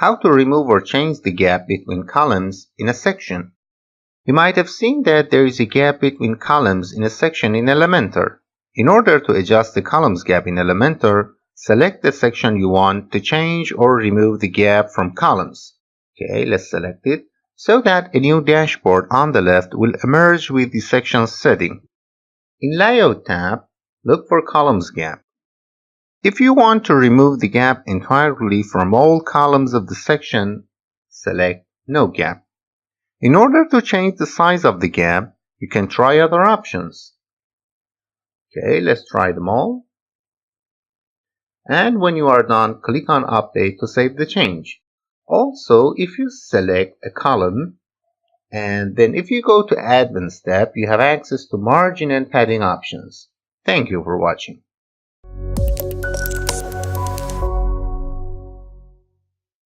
How to remove or change the gap between columns in a section. You might have seen that there is a gap between columns in a section in Elementor. In order to adjust the columns gap in Elementor, select the section you want to change or remove the gap from columns. Okay, let's select it so that a new dashboard on the left will emerge with the section setting. In Layout tab, look for Columns Gap. If you want to remove the gap entirely from all columns of the section, select No Gap. In order to change the size of the gap, you can try other options. Okay, let's try them all. And when you are done, click on Update to save the change. Also, if you select a column, and then if you go to Advanced tab, you have access to margin and padding options. Thank you for watching.